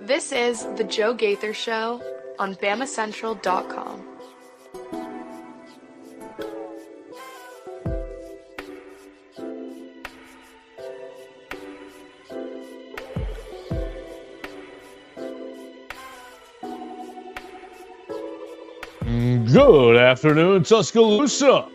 This is The Joe Gaither Show on BamaCentral.com. Good afternoon, Tuscaloosa.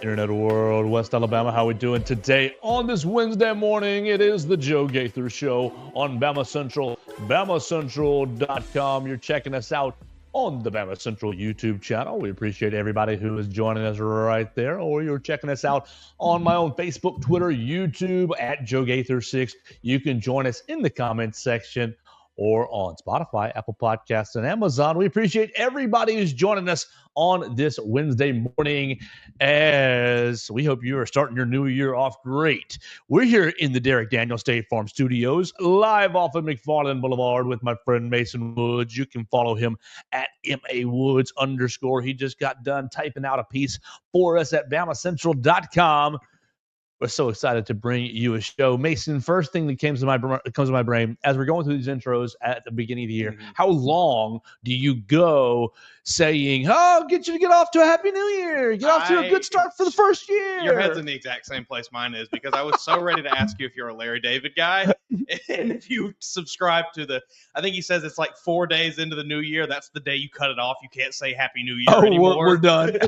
Internet world, West Alabama, how we doing today on this Wednesday morning? It is the Joe Gaither Show on Bama Central, BamaCentral.com. You're checking us out on the Bama Central YouTube channel. We appreciate everybody who is joining us right there, or you're checking us out on my own Facebook, Twitter, YouTube at Joe Gaither 6. You can join us in the comments section or on Spotify, Apple Podcasts, and Amazon. We appreciate everybody who's joining us on this Wednesday morning, as we hope you are starting your new year off great. We're here in the Derek Daniel State Farm Studios, live off of McFarland Boulevard with my friend Mason Woods. You can follow him at MAWoods_. He just got done typing out a piece for us at BamaCentral.com. We're so excited to bring you a show. Mason, first thing that comes to my brain as we're going through these intros at the beginning of the year, how long do you go saying, oh, get you to get off to a Happy New Year, get off to a good start for the first year? Your head's in the exact same place mine is, because I was so ready to ask you if you're a Larry David guy. And if you subscribe to I think he says it's like 4 days into the new year, that's the day you cut it off. You can't say Happy New Year anymore. We're done.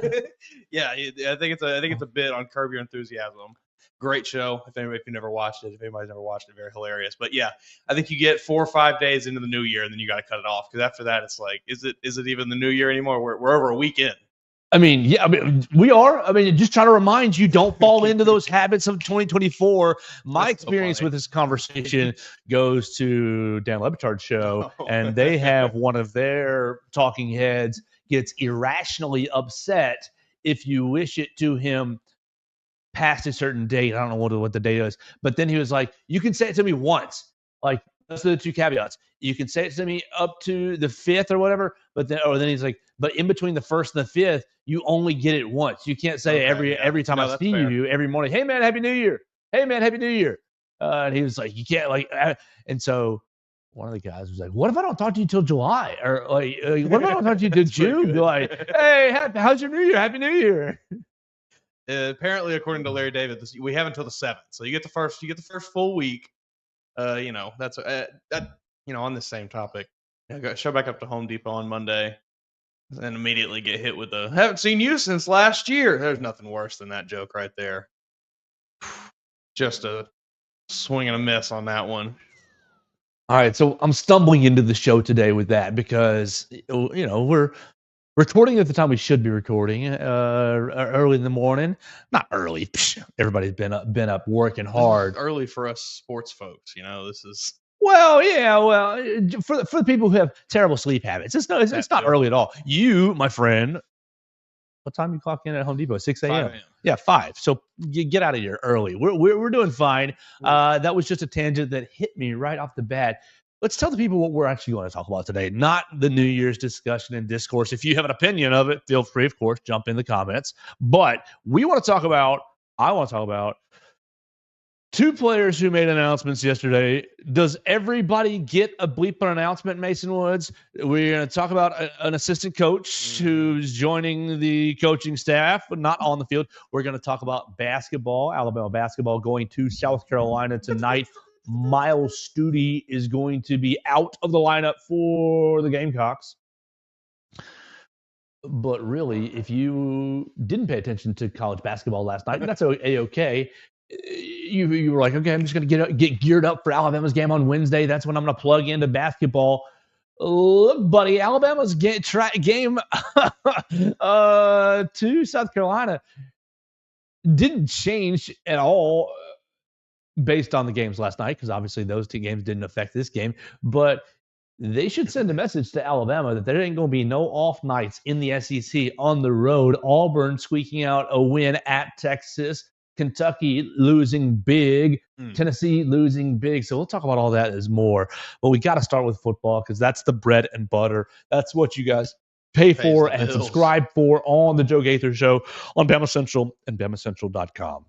Yeah, I think it's a bit on Curb Your Enthusiasm. Great show. If you never watched it, if anybody's never watched it, very hilarious. But yeah, I think you get 4 or 5 days into the new year, and then you got to cut it off, because after that, it's like, is it even the new year anymore? We're over a weekend. We are. Just trying to remind you, don't fall into those habits of 2024. My experience with this conversation goes to Dan Le Batard's show, and they have one of their talking heads gets irrationally upset if you wish it to him past a certain date. I don't know what the date is, but then he was like, you can say it to me once. Like, those are the two caveats. You can say it to me up to the 5th or whatever, but then he's like, but in between the 1st and the 5th, you only get it once. You can't say every time I see you every morning, hey man, Happy New Year. Hey man, Happy New Year. And he was like, you can't and so one of the guys was like, what if I don't talk to you till July? Or like what if I don't talk to you till June? Like, hey, how's your New Year? Happy New Year. Apparently, according to Larry David, we have until the 7th, so you get the first full week. That's on the same topic. I got show back up to Home Depot on Monday, and immediately get hit with the haven't seen you since last year. There's nothing worse than that joke right there. Just a swing and a miss on that one. All right, so I'm stumbling into the show today with that because we're recording at the time we should be recording, early in the morning. Not early. Everybody's been up working hard. Early for us sports folks, this is. Well, yeah. Well, for the people who have terrible sleep habits, it's not early at all. You, my friend, what time you clock in at Home Depot? 6 a.m. 5 a.m. Yeah, 5. So you get out of here early. We're doing fine. That was just a tangent that hit me right off the bat. Let's tell the people what we're actually going to talk about today, not the New Year's discussion and discourse. If you have an opinion of it, feel free, of course, jump in the comments. But I want to talk about 2 players who made announcements yesterday. Does everybody get a bleep announcement, Mason Woods? We're going to talk about an assistant coach who's joining the coaching staff, but not on the field. We're going to talk about basketball, Alabama basketball, going to South Carolina tonight. Miles Stute is going to be out of the lineup for the Gamecocks. But really, if you didn't pay attention to college basketball last night, that's A-okay. You were like, okay, I'm just going to get geared up for Alabama's game on Wednesday. That's when I'm going to plug into basketball. Look, buddy, Alabama's game to South Carolina didn't change at all based on the games last night, because obviously those 2 games didn't affect this game. But they should send a message to Alabama that there ain't going to be no off nights in the SEC on the road. Auburn squeaking out a win at Texas. Kentucky losing big. Tennessee losing big. So we'll talk about all that as more. But we got to start with football, because that's the bread and butter. That's what you guys pay for and subscribe for on the Joe Gaither Show on Bama Central and BamaCentral.com.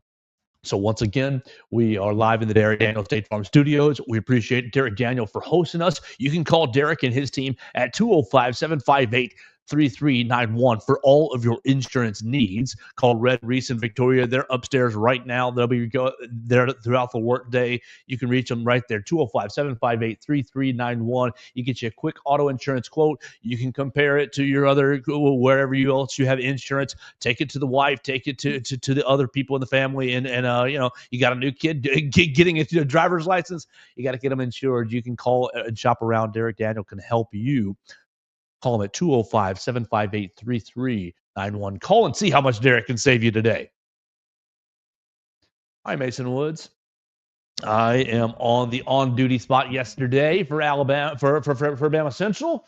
So once again, we are live in the Derek Daniel State Farm Studios. We appreciate Derek Daniel for hosting us. You can call Derek and his team at 205-758-3391 for all of your insurance needs. Call Red Reese and Victoria. They're upstairs right now. They'll be there throughout the workday. You can reach them right there, 205-758-3391. You get you a quick auto insurance quote. You can compare it to your other, wherever else you have insurance. Take it to the wife, take it to the other people in the family, and you got a new kid getting a driver's license. You got to get them insured. You can call and shop around. Derek Daniel can help you. Call him at 205-758-3391. Call and see how much Derek can save you today. Hi, Mason Woods. I am on the on-duty spot yesterday for Alabama for Bama Central,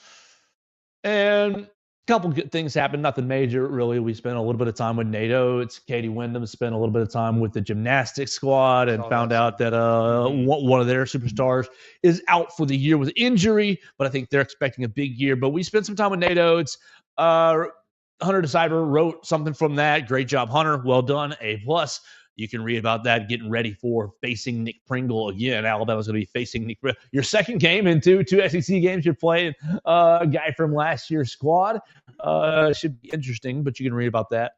and a couple good things happened. Nothing major, really. We spent a little bit of time with NATO. It's Katie Wyndham spent a little bit of time with the gymnastics squad and found out that one of their superstars is out for the year with injury, but I think they're expecting a big year. But we spent some time with NATO. It's Hunter DeCyber wrote something from that. Great job, Hunter. Well done. A+. You can read about that, getting ready for facing Nick Pringle again. Alabama's going to be facing Nick Pringle. Your second game in two SEC games. You're playing a guy from last year's squad. Should be interesting, but you can read about that.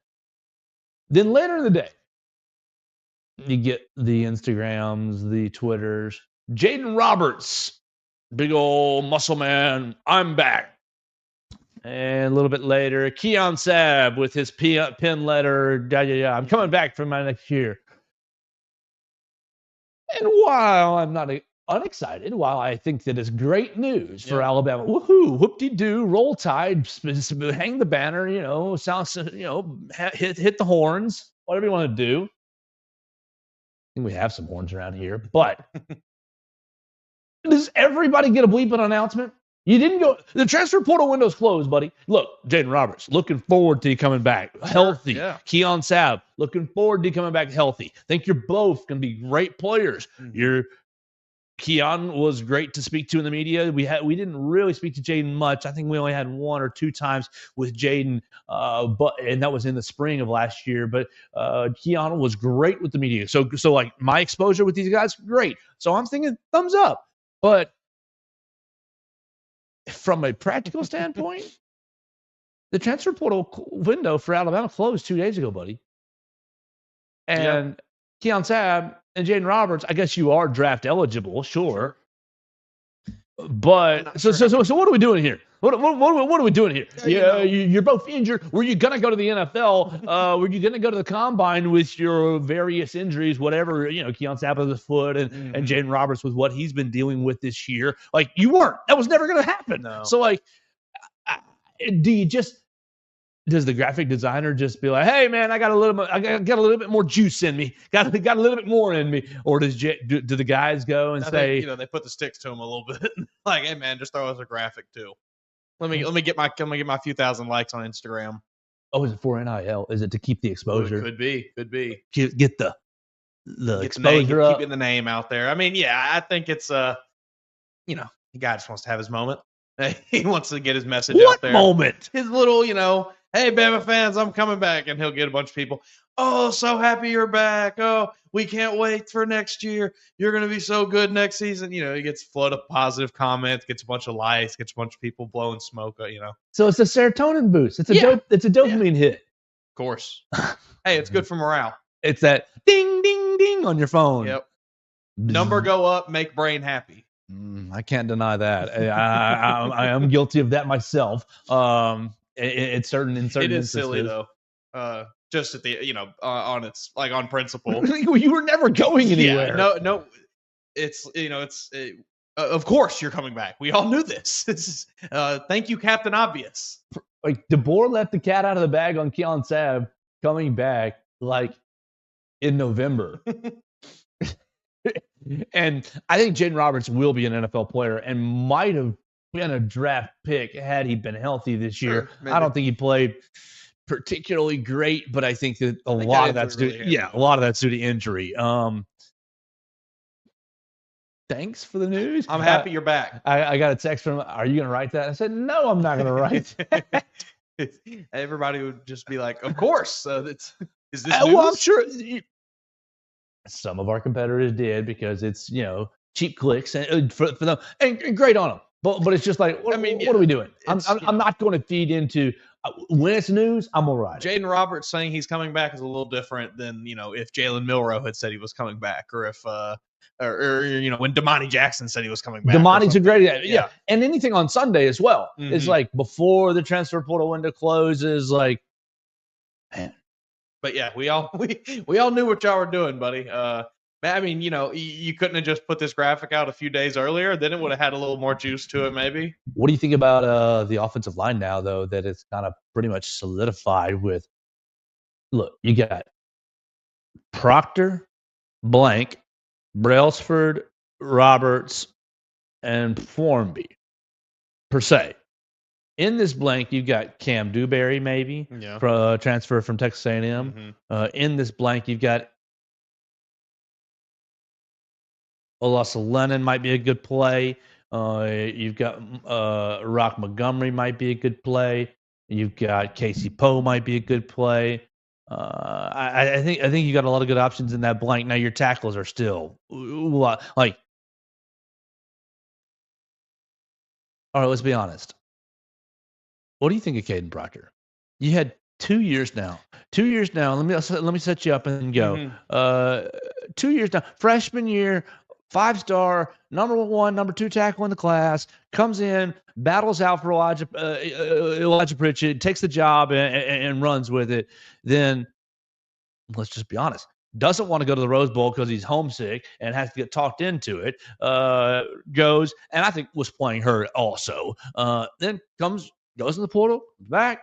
Then later in the day, you get the Instagrams, the Twitters. Jaden Roberts, big old muscle man, I'm back. And a little bit later, Keon Sabb with his pin letter, I'm coming back for my next year. And while I'm not unexcited, while I think that is great news for Alabama, woohoo, whoop-de-doo, roll tide, hang the banner, hit the horns, whatever you want to do. I think we have some horns around here, but does everybody get a bleeping announcement? You didn't go. The transfer portal window's closed, buddy. Look, Jaden Roberts, looking forward to you coming back healthy. Yeah. Keon Sabb, looking forward to you coming back healthy. Think you're both going to be great players. Mm-hmm. Keon was great to speak to in the media. We didn't really speak to Jaden much. I think we only had one or two times with Jaden, and that was in the spring of last year. But Keon was great with the media. So like my exposure with these guys, great. So I'm thinking thumbs up. But from a practical standpoint, the transfer portal window for Alabama closed 2 days ago, buddy. And Keon Sabb and Jaden Roberts, I guess you are draft eligible, sure. But so what are we doing here? What are we doing here? You're both injured. Were you gonna go to the NFL? Were you gonna go to the combine with your various injuries, whatever? Keon Sabb with his foot and Jaden Roberts with what he's been dealing with this year. Like you weren't. That was never gonna happen. No. So like, does the graphic designer just be like, "Hey man, I got a little bit more juice in me, got a little bit more in me," or do the guys go and say, they put the sticks to him a little bit, like, "Hey man, just throw us a graphic too. Let me get my few thousand likes on Instagram." Oh, is it for NIL? Is it to keep the exposure? Could be. Get the exposure up. Keeping the name out there. I mean, I think it's the guy just wants to have his moment. He wants to get his message out there. What moment? His little, hey, Bama fans, I'm coming back. And he'll get a bunch of people, "Oh, so happy you're back. Oh, we can't wait for next year. You're going to be so good next season." He gets a flood of positive comments, gets a bunch of likes, gets a bunch of people blowing smoke, So it's a serotonin boost. It's a dopamine hit. Of course. Hey, it's good for morale. It's that ding, ding, ding on your phone. Yep. Number go up, make brain happy. I can't deny that. I am guilty of that myself. It's certain It is instances. silly though. Just at the on its like on principle. You were never going anywhere. No. It's of course you're coming back. We all knew this. Thank you, Captain Obvious. Like DeBoer let the cat out of the bag on Keon Sabb coming back like in November. And I think Jaden Roberts will be an NFL player and might have been a draft pick had he been healthy this year. I don't think he played particularly great, but I think that a lot of that's due to injury. Thanks for the news. I'm happy you're back. I got a text from him, "Are you going to write that?" I said, "No, I'm not going to write that." Everybody would just be like, "Of course." Is this news? Well, I'm sure. Some of our competitors did because it's cheap clicks and for them and great on them. But it's just like, what are we doing? I'm not going to feed into when it's news. I'm gonna ride it. Jaden Roberts saying he's coming back is a little different than if Jalen Milroe had said he was coming back, or if when Damani Jackson said he was coming back. Damani's a great guy. Yeah, and anything on Sunday as well. Mhm. It's like before the transfer portal window closes. Like, man. But yeah, we all knew what y'all were doing, buddy. I mean, you couldn't have just put this graphic out a few days earlier. Then it would have had a little more juice to it, maybe. What do you think about the offensive line now, though, that it's kind of pretty much solidified with? Look, you got Proctor, Blank, Brailsford, Roberts, and Formby, per se. In this blank, you've got Cam Dewberry, maybe, transfer from Texas A&M. Mm-hmm. In this blank, you've got Olasa Lennon might be a good play. You've got Rock Montgomery might be a good play. You've got Casey Poe might be a good play. I think you got a lot of good options in that blank. Now your tackles are still like. All right, let's be honest. What do you think of Caden Proctor? You had 2 years now. 2 years now. Let me set you up and go. Mm-hmm. 2 years now. Freshman year, 5-star, number 1, number 2 tackle in the class. Comes in, battles out for Elijah Pritchett, takes the job and runs with it. Then let's just be honest. Doesn't want to go to the Rose Bowl because he's homesick and has to get talked into it. Goes, and I think was playing hurt also. Then goes in the portal, back,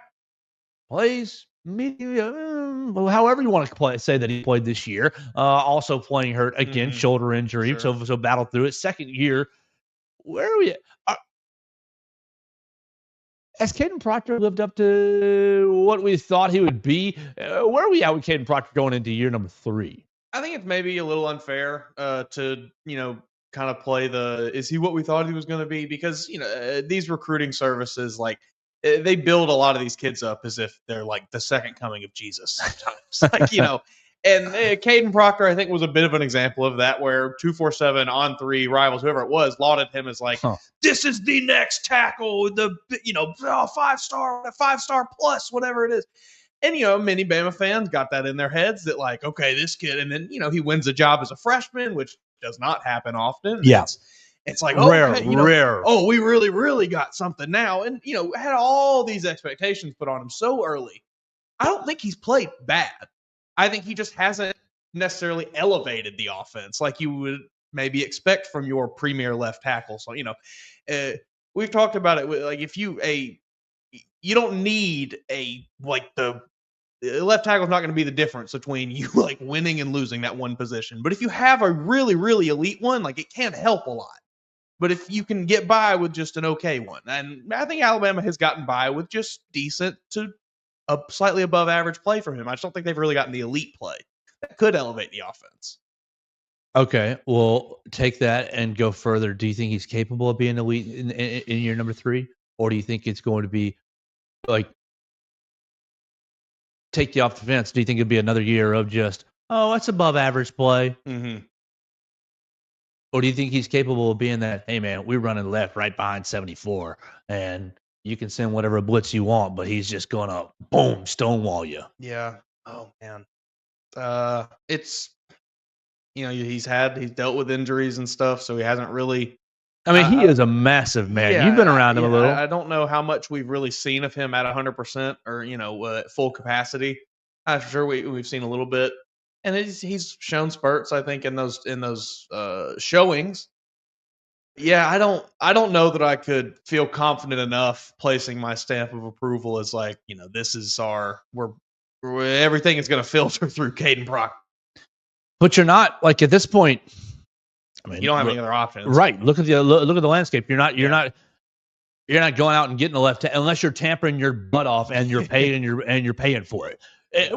plays, however you want to say that he played this year. Also playing hurt again, shoulder injury. Sure. So battled through it. Second year, where are we at? Has Caden Proctor lived up to what we thought he would be? Where are we at with Caden Proctor going into year number 3? I think it's maybe a little unfair to kind of play is he what we thought he was going to be? Because these recruiting services, like, they build a lot of these kids up as if they're like the second coming of Jesus sometimes. And Caden Proctor, I think, was a bit of an example of that, where 247 on 3 rivals, whoever it was, lauded him as like, this is the next tackle, the 5-star plus, whatever it is. And many Bama fans got that in their heads that, like, okay, this kid, and then he wins a job as a freshman, which does not happen often. Yeah. It's like, rare. Oh, we really, really got something now. And, had all these expectations put on him so early. I don't think he's played bad. I think he just hasn't necessarily elevated the offense like you would maybe expect from your premier left tackle. So, we've talked about it. Like, if you don't need the left tackle is not going to be the difference between you like winning and losing that one position. But if you have a really, really elite one, like, it can help a lot. But if you can get by with just an okay one, and I think Alabama has gotten by with just decent to a slightly above average play from him. I just don't think they've really gotten the elite play that could elevate the offense. Okay, well, take that and go further. Do you think he's capable of being elite in year number 3? Or do you think it's going to be like, take you off the fence? Do you think it'd be another year of just, it's above average play? Mm-hmm. Or do you think he's capable of being that, hey, man, we're running left right behind 74, and you can send whatever blitz you want, but he's just going to, boom, stonewall you? Yeah. Oh, man. It's, he's dealt with injuries and stuff, so he hasn't really. I mean, he is a massive man. Yeah, you've been around him a little. I don't know how much we've really seen of him at 100% or, at full capacity. I'm sure we've seen a little bit. And he's shown spurts, I think, in those showings. Yeah, I don't know that I could feel confident enough placing my stamp of approval as like, this is everything is going to filter through Caden Proctor. But you're not, like, at this point. I mean, you don't have any other options, right? Look at the landscape. You're not going out and getting a left unless you're tampering your butt off and you're paying you're paying for it,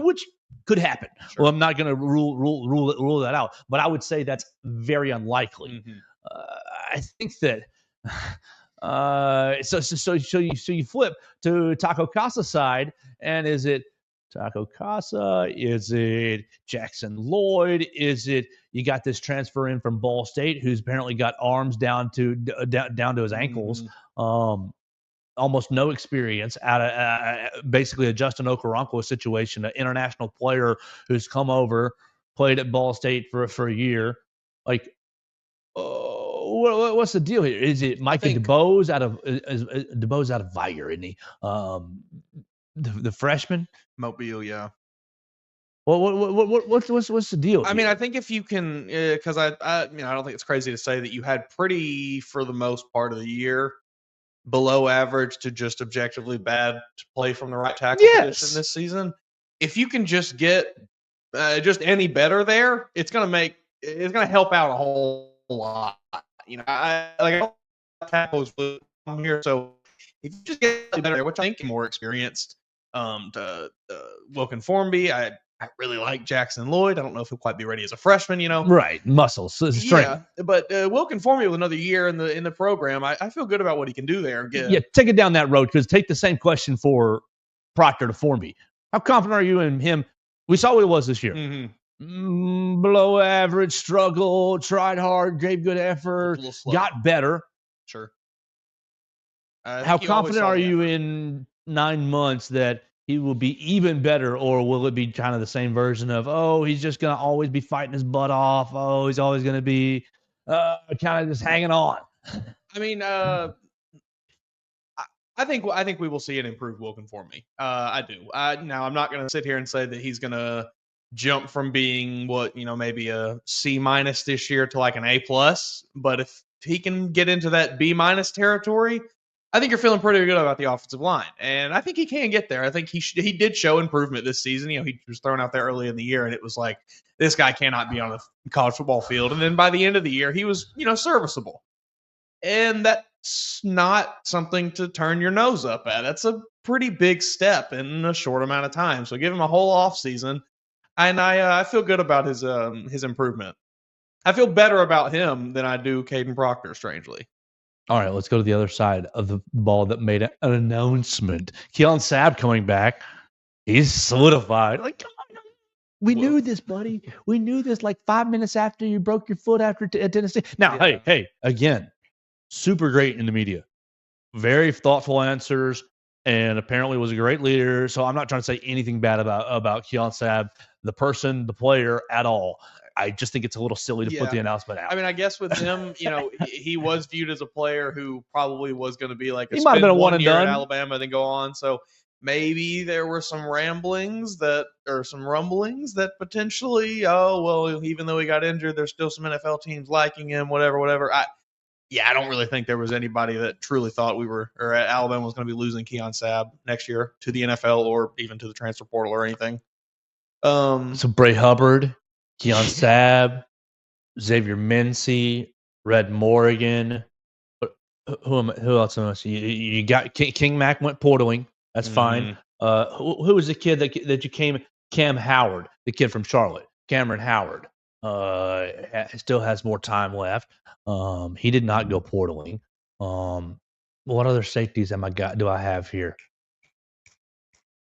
which could happen. Sure. Well, I'm not going to rule that out, but I would say that's very unlikely. Mm-hmm. I think that so you flip to Taco Casa's side, and is it Taco Casa? Is it Jackson Lloyd? Is it you got this transfer in from Ball State who's apparently got arms down to down to his ankles? Almost no experience out of basically a Justin Okoronkwo situation, an international player who's come over, played at Ball State for a year. Like, what's the deal here? Is it Micah DeBose out of DeBose out of Viger, isn't he? The freshman, Mobile, yeah. What's the deal? I mean, I think if you can, because I don't think it's crazy to say that you had pretty, for the most part of the year, below average to just objectively bad to play from the right tackle position this season. If you can just get just any better there, it's gonna help out a whole lot. I tackles here, so if you just get better there, which I think more experienced, Wilkin Formby, I really like Jackson Lloyd. I don't know if he'll quite be ready as a freshman, Right, muscles, strength. Yeah, but Wilkin Formby with another year in the program, I feel good about what he can do there. Yeah, take it down that road, because take the same question for Proctor to Formby. How confident are you in him? We saw what he was this year. Below average, struggled, tried hard, gave good effort, got better. Sure. How confident are you in 9 months that he will be even better, or will it be kind of the same version of, he's just going to always be fighting his butt off. He's always going to be kind of just hanging on. I mean, I think we will see an improved Wilkin Formby. I do. Now, I'm not going to sit here and say that he's going to jump from being maybe a C- this year to like an A+. But if he can get into that B- territory, I think you're feeling pretty good about the offensive line, and I think he can get there. I think he did show improvement this season. He was thrown out there early in the year, and it was like, this guy cannot be on the college football field. And then by the end of the year, he was serviceable, and that's not something to turn your nose up at. That's a pretty big step in a short amount of time. So give him a whole off season, and I feel good about his improvement. I feel better about him than I do Caden Proctor, strangely. All right, let's go to the other side of the ball that made an announcement. Keelan Sabb coming back. He's solidified. Like, come on. We knew this, buddy. We knew this like 5 minutes after you broke your foot at Tennessee. Now, hey, again, super great in the media. Very thoughtful answers, and apparently was a great leader. So I'm not trying to say anything bad about Keelan Sabb, the person, the player, at all. I just think it's a little silly to put the announcement out. I mean, I guess with him, he was viewed as a player who probably was going to be like he might have been a one and year done at Alabama, then go on. So maybe there were some rumblings that potentially, even though he got injured, there's still some NFL teams liking him, whatever. I don't really think there was anybody that truly thought Alabama was going to be losing Keelan Sabb next year to the NFL or even to the transfer portal or anything. So Bray Hubbard, Keelan Sabb, Xavier Mincy, Red Morgan. Who else? You got King Mack went portaling. That's fine. Who was the kid that you came? Cam Howard, the kid from Charlotte, Cameron Howard. Still has more time left. He did not go portaling. What other safeties do I have here?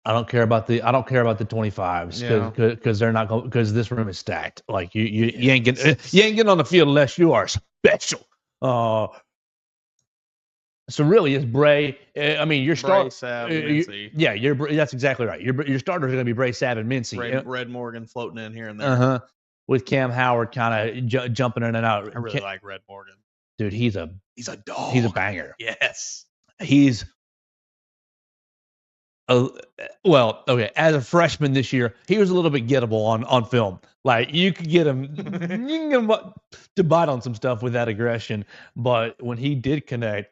I don't care about the 25s because they're not going, because this room is stacked. Like you ain't getting on the field unless you are special. So really, it's Bray. I mean, your start. That's exactly right. Your starters are going to be Bray, Sabb, and Mincy. Red Morgan floating in here and there. With Cam Howard kind of jumping in and out. I really like Red Morgan. Dude, he's a dog. He's a banger. Yes. He's as a freshman this year, he was a little bit gettable on film. Like you could get him to bite on some stuff with that aggression, but when he did connect,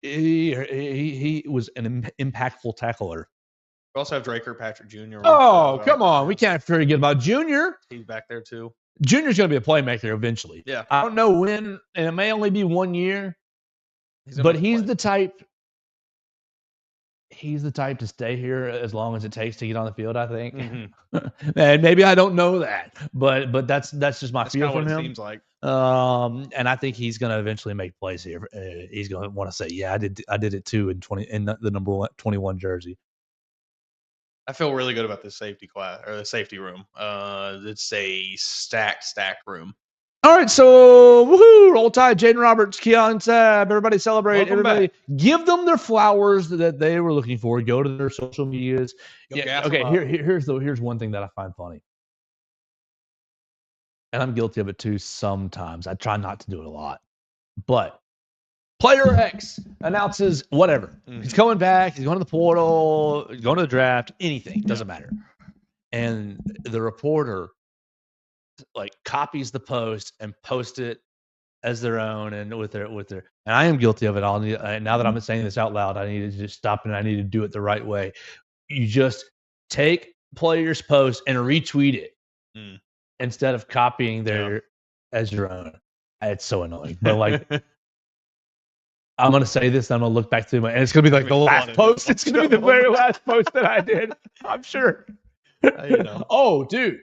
he was an impactful tackler. We also have Draker Patrick Jr. Oh, come on. We can't forget about Junior. He's back there too. Junior's going to be a playmaker eventually. Yeah. I don't know when, and it may only be 1 year, but he's the type to stay here as long as it takes to get on the field, I think. And maybe I don't know that, but that's just my feel from him. It seems like. And I think he's going to eventually make plays here. He's going to want to say, "Yeah, I did it too in the number 21 jersey." I feel really good about this safety class or the safety room. It's a stacked room. All right, so woohoo! Roll Tide, Jaden Roberts, Keon Tab, everybody celebrate. Welcome everybody back. give them their flowers that they were looking for. Go to their social medias. Go Yeah, gas okay, them up. here's one thing that I find funny. And I'm guilty of it too sometimes. I try not to do it a lot. But Player X announces whatever. He's coming back. He's going to the portal. He's going to the draft. Anything. Doesn't matter. And the reporter like copies the post and posts it as their own and with their and I am guilty of it. Now that I'm saying this out loud, I need to just stop and I need to do it the right way. You just take players' post and retweet it instead of copying their as your own. It's so annoying. But like I'm gonna say this, I'm gonna look back through and it's gonna be like the last post. It's gonna be the very last post that I did. I'm sure. Oh, dude.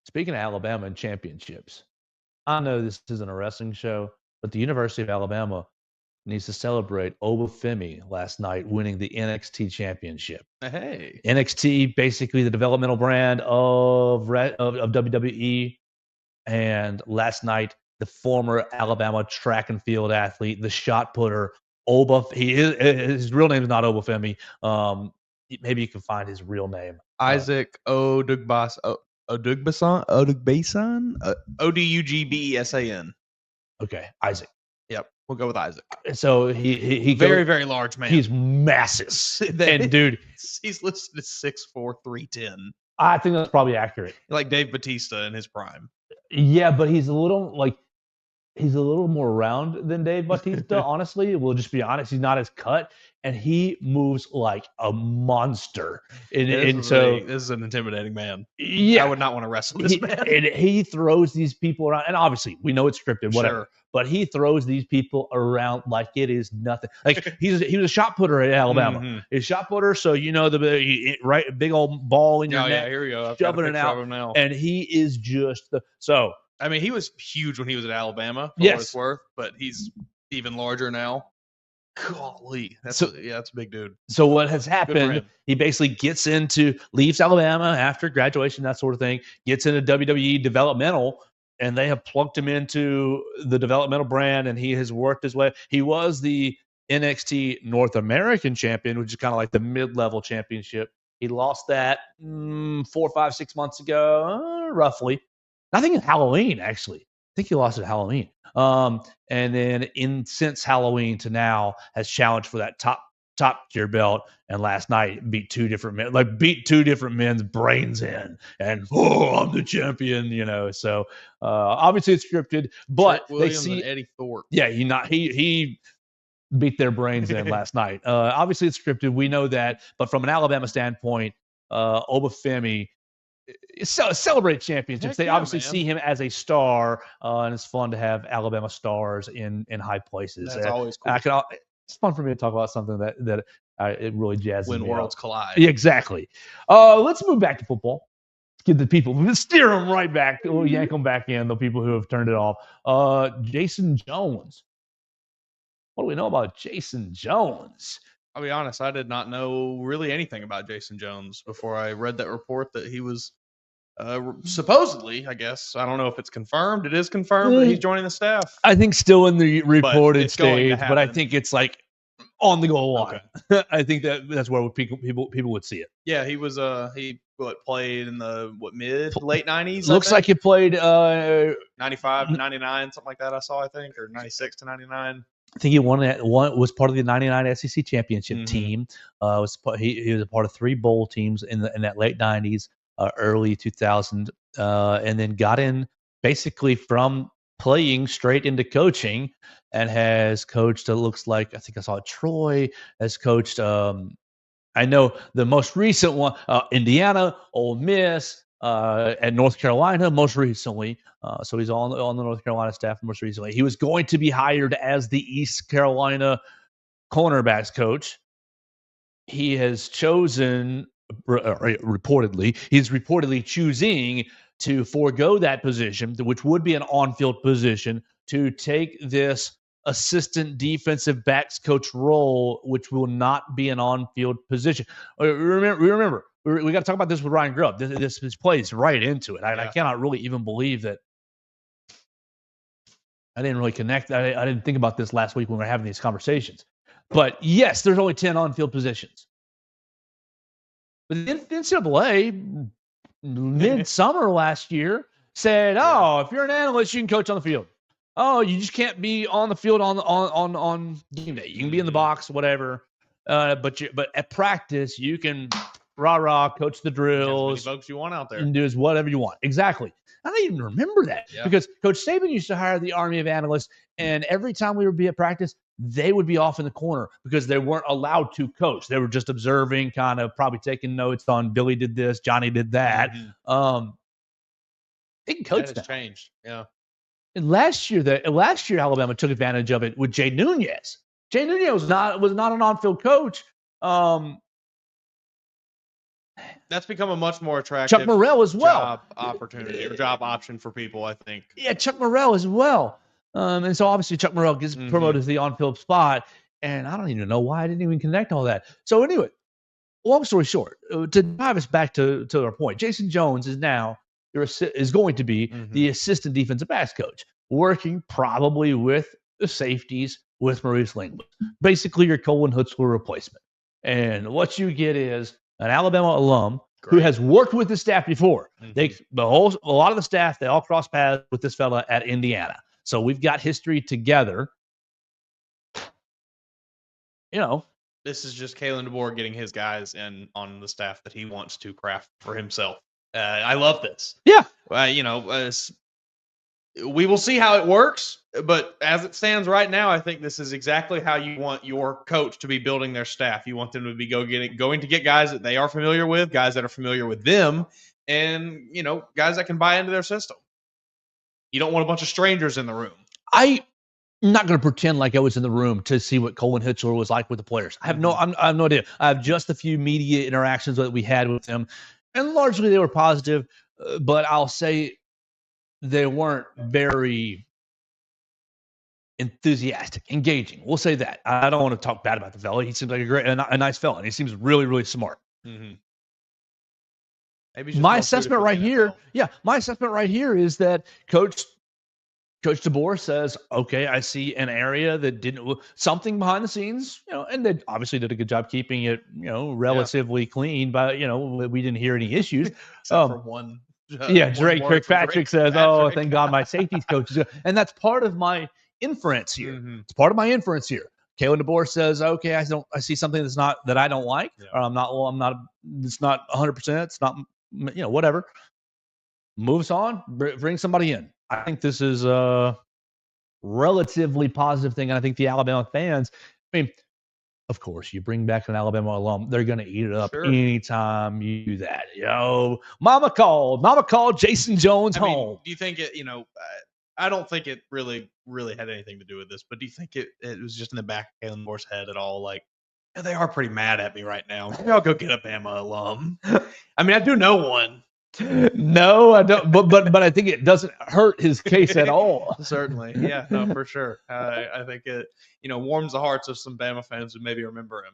Speaking of Alabama and championships, I know this isn't a wrestling show, but the University of Alabama needs to celebrate Obafemi last night winning the NXT championship. Hey. NXT, basically the developmental brand of WWE. And last night, the former Alabama track and field athlete, the shot putter, his real name is not Obafemi. Maybe you can find his real name. Isaac Odugbasan, Odugbsan. Okay, Isaac. Yep, we'll go with Isaac. So he very large man. He's massive, and dude, he's listed as 6'4", 310. I think that's probably accurate. Like Dave Bautista in his prime. Yeah, but he's a little more round than Dave Bautista. Honestly, we'll just be honest. He's not as cut, and he moves like a monster. And so this is an intimidating man. Yeah, I would not want to wrestle this man. And he throws these people around, and obviously we know it's scripted, whatever. Sure. But he throws these people around like it is nothing. Like he was a shot putter at Alabama. Mm-hmm. He's a shot putter, so you know the big old ball in your neck. Yeah, here we go. Shoving it out, and he is just so. I mean, he was huge when he was at Alabama, for what it's worth, but he's even larger now. Golly. That's a big dude. So what has happened, he basically leaves Alabama after graduation, that sort of thing, gets into WWE developmental, and they have plunked him into the developmental brand, and he has worked his way. He was the NXT North American champion, which is kind of like the mid-level championship. He lost that 4, 5, 6 months ago, roughly. I think in Halloween, actually. I think he lost at Halloween. And then since Halloween to now has challenged for that top tier belt. And last night beat two different men's brains in. And I'm the champion, So obviously it's scripted, but they see and Eddie Thorpe. Yeah, he beat their brains in last night. Obviously it's scripted. We know that, but from an Alabama standpoint, Obafemi celebrate championships. They obviously see him as a star, and it's fun to have Alabama stars in high places. That's always cool. It's fun for me to talk about something that it really jazzes me. When worlds collide. Yeah, exactly. Let's move back to football. Let's get the people. Let's steer them right back. We'll yank them back in, the people who have turned it off. Jason Jones. What do we know about Jason Jones? I'll be honest, I did not know really anything about Jason Jones before I read that report that he was supposedly, I guess. I don't know if it's confirmed. It is confirmed that he's joining the staff. I think still in the reported stage, but I think it's like on the goal line. Okay. I think that's where people would see it. Yeah, he was played in the late 90s. Looks like he played 95 to 99, something like that. I think, or 96 to 99. I think he was part of the 99 SEC championship team. He was a part of 3 bowl teams in that late 90s. Early 2000, and then got in basically from playing straight into coaching, and has coached. It looks like I think I saw Troy has coached. I know the most recent one, Indiana, Ole Miss, and North Carolina most recently. So he's on the North Carolina staff most recently. He was going to be hired as the East Carolina cornerbacks coach. He has chosen. He's reportedly choosing to forego that position, which would be an on-field position, to take this assistant defensive backs coach role, which will not be an on-field position. Remember, we got to talk about this with Ryan Grubb. This plays right into it. I cannot really even believe that I didn't really connect. I didn't think about this last week when we were having these conversations. But yes, there's only 10 on-field positions. But the NCAA, midsummer last year, said, "Oh, if you're an analyst, you can coach on the field. Oh, you just can't be on the field on game day. You can be in the box, whatever. But at practice, you can coach the drills, as many folks you want out there, and do whatever you want." Exactly. I don't even remember that because Coach Saban used to hire the army of analysts, and every time we would be at practice, they would be off in the corner because they weren't allowed to coach. They were just observing, kind of probably taking notes on Billy did this, Johnny did that. They can coach. That has changed. Yeah. And last year, Alabama took advantage of it with Jay Nunez. Jay Nunez was not an on-field coach. That's become a much more attractive Chuck Morrell as well. Job opportunity or job option for people, I think. Yeah, Chuck Morrell as well. And so obviously Chuck Morrell gets promoted to the on-field spot, and I don't even know why I didn't even connect all that. So anyway, long story short, to dive us back to our point, Jason Jones is going to be the assistant defensive backs coach, working probably with the safeties with Maurice Linguist. Basically, your Colin Hutzler replacement. And what you get is an Alabama alum who has worked with the staff before. A lot of the staff, they all cross paths with this fella at Indiana. So we've got history together. This is just Kalen DeBoer getting his guys in on the staff that he wants to craft for himself. I love this. Yeah. We will see how it works, but as it stands right now, I think this is exactly how you want your coach to be building their staff. You want them to be going to get guys that they are familiar with, guys that are familiar with them, and guys that can buy into their system. You don't want a bunch of strangers in the room. I'm not going to pretend like I was in the room to see what Colin Hutzler was like with the players. I have no idea. I have just a few media interactions that we had with them, and largely they were positive. But I'll say they weren't very enthusiastic, engaging. We'll say that. I don't want to talk bad about the fella. He seems like a nice fella, and he seems really, really smart. My assessment right here is that Coach DeBoer says, okay, I see an area that didn't something behind the scenes, and they obviously did a good job keeping it, relatively clean. But we didn't hear any issues. Except for one. Drake Kirkpatrick says, "Oh, thank God my safeties coach is good," and that's part of my inference here. It's part of my inference here. Kalen DeBoer says, "Okay, I see something that I don't like, or I'm not. It's not 100%. It's not, whatever." Moves on, bring somebody in. I think this is a relatively positive thing, and I think the Alabama fans. Of course, you bring back an Alabama alum, they're going to eat it up anytime you do that. Mama called Jason Jones home. Do you think it, I don't think it really had anything to do with this, but do you think it was just in the back of Kalen Moore's head at all? Like, they are pretty mad at me right now. Maybe I'll go get a Bama alum. I do know one. No, I don't. But I think it doesn't hurt his case at all. Certainly, yeah, no, for sure. I think it, warms the hearts of some Bama fans who maybe remember him.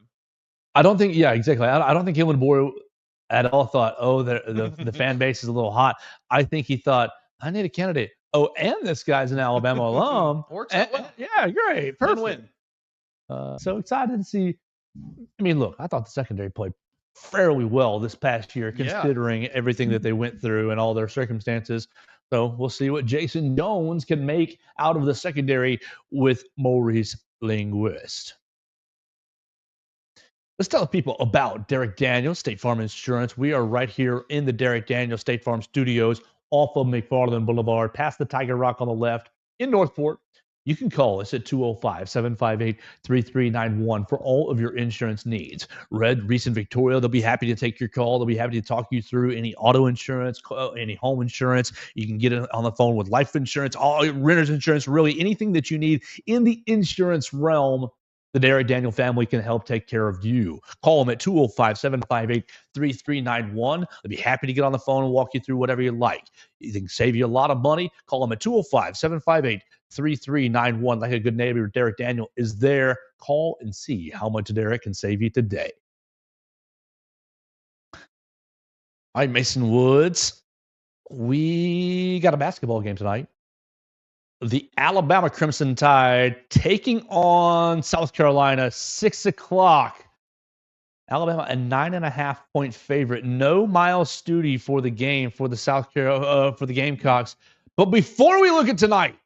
I don't think, exactly. I don't think Kalen DeBoer at all thought, the fan base is a little hot. I think he thought, I need a candidate. Oh, and this guy's an Alabama alum. Works out well. Yeah, great, perfect. Win. So excited to see. Look, I thought the secondary played fairly well this past year, considering everything that they went through and all their circumstances. So we'll see what Jason Jones can make out of the secondary with Maurice Linguist. Let's tell people about Derek Daniels, State Farm Insurance. We are right here in the Derek Daniels State Farm Studios off of McFarland Boulevard, past the Tiger Rock on the left in Northport. You can call us at 205-758-3391 for all of your insurance needs. Red, Reese, and Victoria, they'll be happy to take your call. They'll be happy to talk you through any auto insurance, any home insurance. You can get it on the phone with life insurance, all renter's insurance, really anything that you need in the insurance realm. The Derek Daniel family can help take care of you. Call them at 205-758-3391. They'll be happy to get on the phone and walk you through whatever you like. They can save you a lot of money. Call them at 205-758-3391. Like a good neighbor, Derek Daniel is there. Call and see how much Derek can save you today. All right, Mason Woods. We got a basketball game tonight. The Alabama Crimson Tide taking on South Carolina, 6 o'clock. Alabama, a 9.5-point favorite. No Miles Studi for the game for the for the Gamecocks. But before we look at tonight,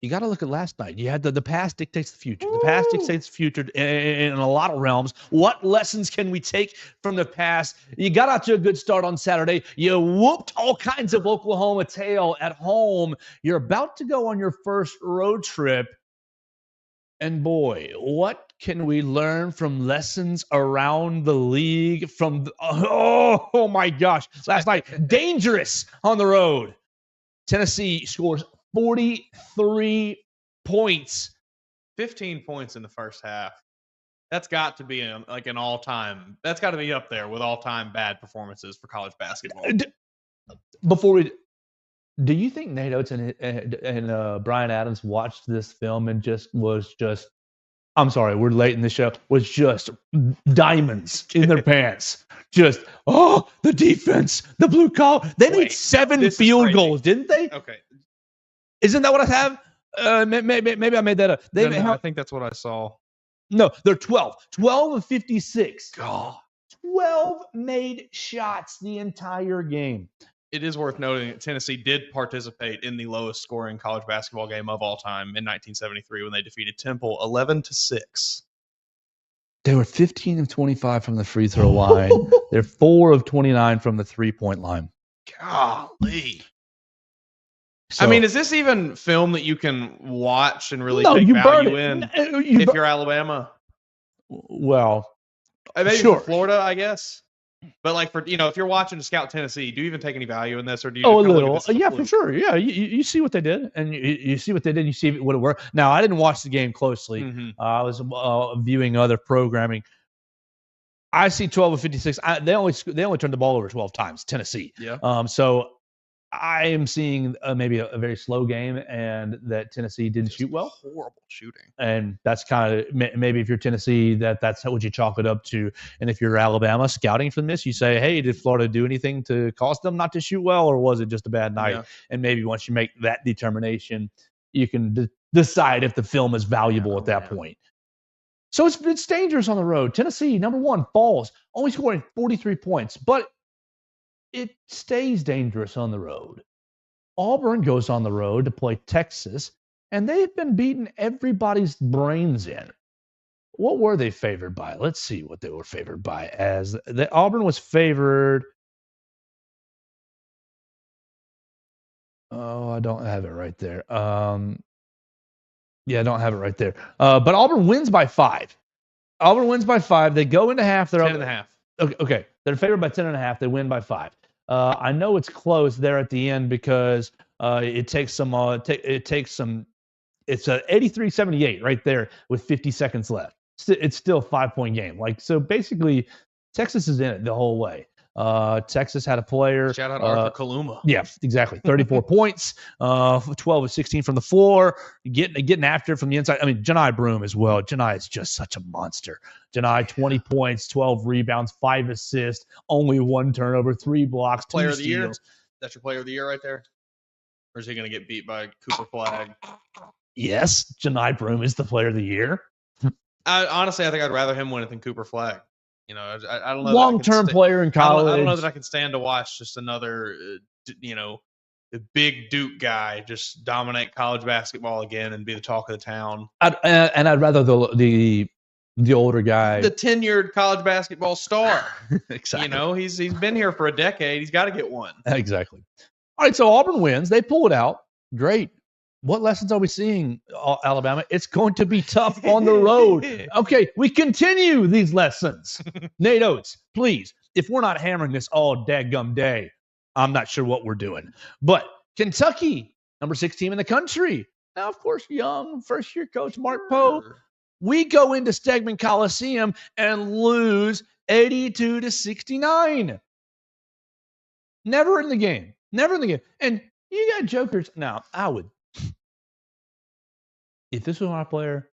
you got to look at last night. You had the past dictates the future. The past dictates the future in a lot of realms. What lessons can we take from the past? You got out to a good start on Saturday. You whooped all kinds of Oklahoma tail at home. You're about to go on your first road trip. And boy, what can we learn from lessons around the league? Oh my gosh. Last night, dangerous on the road. Tennessee scores 43 points. 15 points in the first half. That's got to be an all-time. That's got to be up there with all-time bad performances for college basketball. Do you think Nate Oates and Brian Adams watched this film and I'm sorry, we're late in the show, was just diamonds in their pants. Just, the defense, the blue collar. They made 7 field goals, didn't they? Okay. Isn't that what I have? Maybe I made that up. I think that's what I saw. No, they're 12. 12 of 56. God. 12 made shots the entire game. It is worth noting that Tennessee did participate in the lowest scoring college basketball game of all time in 1973 when they defeated Temple 11-6. They were 15 of 25 from the free throw line. They're 4 of 29 from the 3-point line. Golly. So, I mean, is this even film that you can watch and really take value in if you're Alabama? Well, maybe sure. For Florida, I guess. But if you're watching to scout Tennessee, do you even take any value in this, or do you? A little, yeah, for sure. Yeah, you see what they did, and you see what they did. You see what it worked. Now, I didn't watch the game closely. Mm-hmm. I was viewing other programming. I see 12 of 56. They only turned the ball over 12 times. Tennessee. Yeah. So I am seeing maybe a very slow game, and that Tennessee didn't shoot well. Horrible shooting. And that's kind of maybe if you're Tennessee, that's what you chalk it up to. And if you're Alabama scouting from this, you say, hey, did Florida do anything to cause them not to shoot well, or was it just a bad night? Yeah. And maybe once you make that determination, you can decide if the film is valuable at that point. So it's dangerous on the road. Tennessee, number 1, falls, only scoring 43 points, but it stays dangerous on the road. Auburn goes on the road to play Texas, and they've been beating everybody's brains in. What were they favored by? Let's see what they were favored by. Auburn was favored. Oh, I don't have it right there. Yeah, I don't have it right there. But Auburn wins by 5. Auburn wins by 5. They go into half. They're 10.5. Okay. They're favored by 10.5. They win by 5. I know it's close there at the end because it takes some. It's a 83-78 right there with 50 seconds left. It's still a 5-point game. So basically, Texas is in it the whole way. Texas had a player. Shout out Arthur Kaluma. Yeah, exactly. 34 points, 12 of 16 from the floor, getting after it from the inside. I mean, Janai Broome as well. Janai is just such a monster. Janai, 20 points, 12 rebounds, 5 assists, only 1 turnover, 3 blocks, 2 player of the year. steals. That's your player of the year right there? Or is he going to get beat by Cooper Flagg? Yes, Janai Broome is the player of the year. Honestly, I think I'd rather him win it than Cooper Flagg. I don't know. Long-term player in college. I don't know that I can stand to watch just another, the big Duke guy just dominate college basketball again and be the talk of the town. I'd rather the older guy, the tenured college basketball star. Exactly. He's been here for a decade. He's got to get one. Exactly. All right, so Auburn wins. They pull it out. Great. What lessons are we seeing, Alabama? It's going to be tough on the road. Okay, we continue these lessons. Nate Oates, please, if we're not hammering this all dadgum day, I'm not sure what we're doing. But Kentucky, number 6 team in the country, Now, of course, young first-year coach Mark Poe. We go into Stegman Coliseum and lose 82-69. Never in the game. And you got jokers. Now, if this was my player,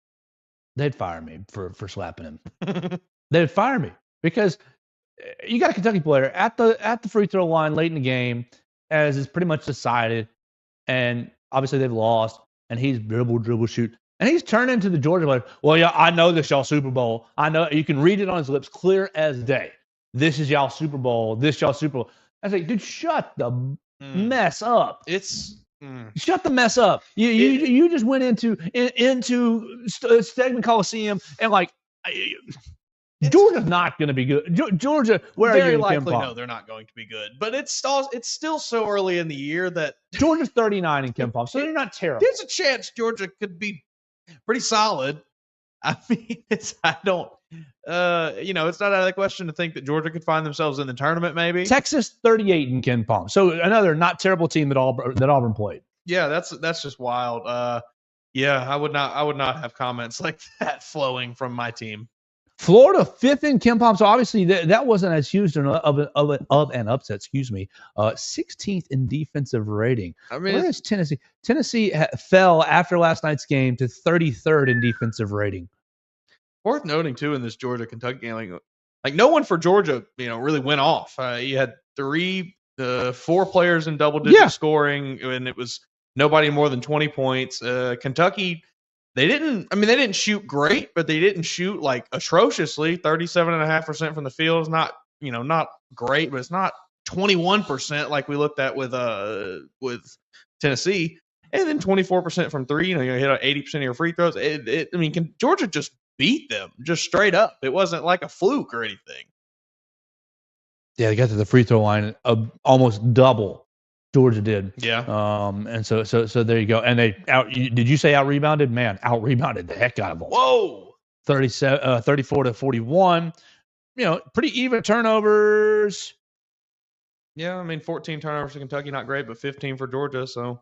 they'd fire me for slapping him. They'd fire me because you got a Kentucky player at the free throw line late in the game, as is pretty much decided, and obviously they've lost, and he's dribble, shoot. And he's turned into the Georgia player. Well, yeah, I know this y'all Super Bowl. I know you can read it on his lips, clear as day. This is y'all Super Bowl. This y'all Super Bowl. I say, dude, shut the mess up. Shut the mess up. You just went into Stegman Coliseum and Georgia's not going to be good. Georgia, where are you? Very likely, no, they're not going to be good. But it's still so early in the year that Georgia's 39 in KenPom, so they're not terrible. There's a chance Georgia could be pretty solid. I mean, it's not out of the question to think that Georgia could find themselves in the tournament. Maybe Texas 38 in KenPom, so another not terrible team that Auburn played. Yeah, that's just wild. I would not have comments like that flowing from my team. Florida 5th in KenPom, so obviously that wasn't as huge of an upset. Excuse me. 16th in defensive rating. I mean, where is Tennessee? Tennessee fell after last night's game to 33rd in defensive rating. Worth noting too in this Georgia-Kentucky game, like no one for Georgia, really went off. You had 4 players in double-digit scoring, and it was nobody more than 20 points. Kentucky. They didn't shoot great, but they didn't shoot like atrociously. 37.5% from the field is not great, but it's not 21% like we looked at with Tennessee. And then 24% from 3. You hit 80% of your free throws. Georgia just beat them just straight up. It wasn't like a fluke or anything. Yeah, they got to the free throw line almost double Georgia did. Yeah. And so there you go. And they did you say out rebounded? Man, out rebounded the heck out of them. Whoa. 34-41. Pretty even turnovers. Yeah, 14 turnovers for Kentucky, not great, but 15 for Georgia, so.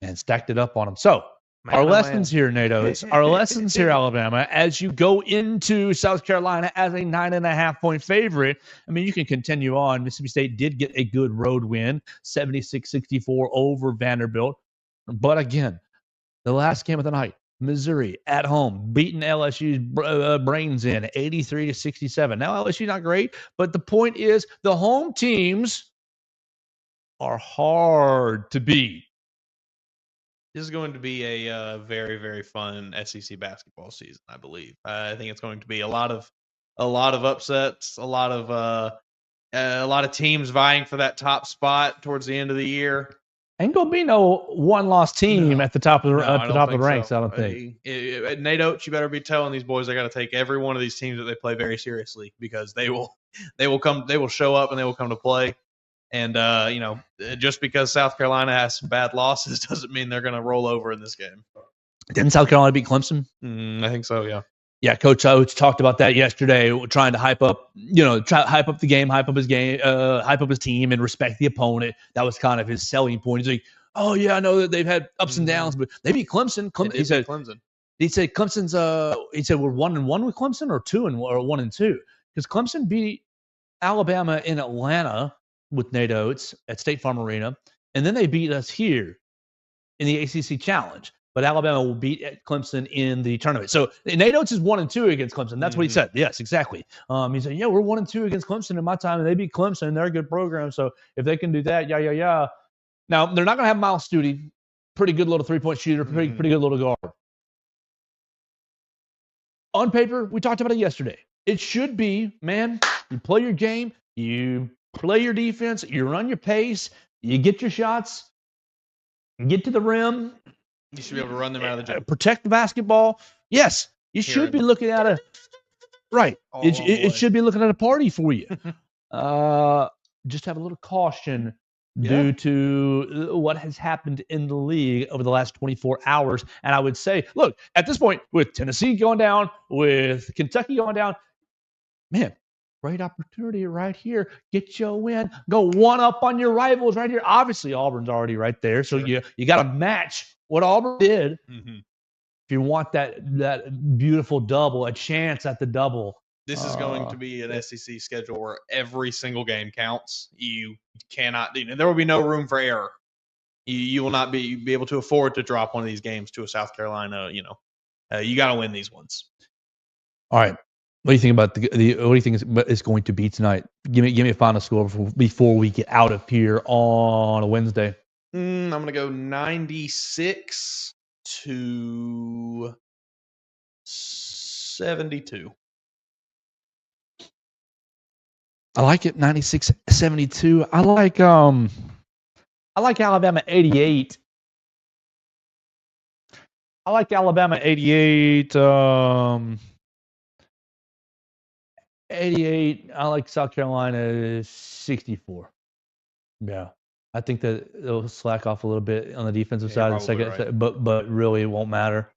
And stacked it up on them. So our lessons here, NATO. Our lessons here, Alabama, as you go into South Carolina as a 9.5-point favorite. You can continue on. Mississippi State did get a good road win, 76-64 over Vanderbilt. But again, the last game of the night, Missouri at home, beating LSU's brains in, 83-67. Now LSU not great, but the point is the home teams are hard to beat. This is going to be a very, very fun SEC basketball season, I believe. I think it's going to be a lot of upsets, a lot of teams vying for that top spot towards the end of the year. Ain't gonna be no one-loss team at the top of the ranks. I don't think. Nate Oates, you better be telling these boys they got to take every one of these teams that they play very seriously, because they will show up and they will come to play. And, just because South Carolina has some bad losses doesn't mean they're going to roll over in this game. Didn't South Carolina beat Clemson? I think so, yeah. Yeah, Coach Oates talked about that yesterday, trying to hype up the game, hype up his team, and respect the opponent. That was kind of his selling point. He's like, oh, yeah, I know that they've had ups and downs, but they beat Clemson. He said Clemson's he said we're 1-1 with Clemson, or 1-2, because Clemson beat Alabama in Atlanta with Nate Oates at State Farm Arena, and then they beat us here in the ACC Challenge. But Alabama will beat Clemson in the tournament. So Nate Oates is 1-2 against Clemson. That's what he said. Yes, exactly. He said, yeah, we're 1-2 against Clemson in my time, and they beat Clemson. They're a good program. So if they can do that, yeah. Now, they're not going to have Miles Stute, pretty good little three-point shooter, pretty good little guard. On paper, we talked about it yesterday. It should be, man, you play your game, you play your defense, you run your pace, you get your shots, you get to the rim. You should be able to run them out of the gym. Protect the basketball. Yes, you should be looking at a right. It should be looking at a party for you. Just have a little caution due to what has happened in the league over the last 24 hours. And I would say, look, at this point, with Tennessee going down, with Kentucky going down, man, great opportunity right here. Get you a win. Go one up on your rivals right here. Obviously, Auburn's already right there, so Sure. you got to match what Auburn did. Mm-hmm. If you want that beautiful double, a chance at the double. This is going to be an SEC schedule where every single game counts. You cannot. There will be no room for error. You will not be able to afford to drop one of these games to a South Carolina. You got to win these ones. All right. What do you think about the what do you think is going to be tonight? Give me a final score before we get out of here on a Wednesday. I'm going to go 96 to 72. I like it 96-72. I like Alabama 88. I like Alabama 88. 88. I like South Carolina 64. Yeah. I think that it'll slack off a little bit on the defensive side of the second, right. but really it won't matter.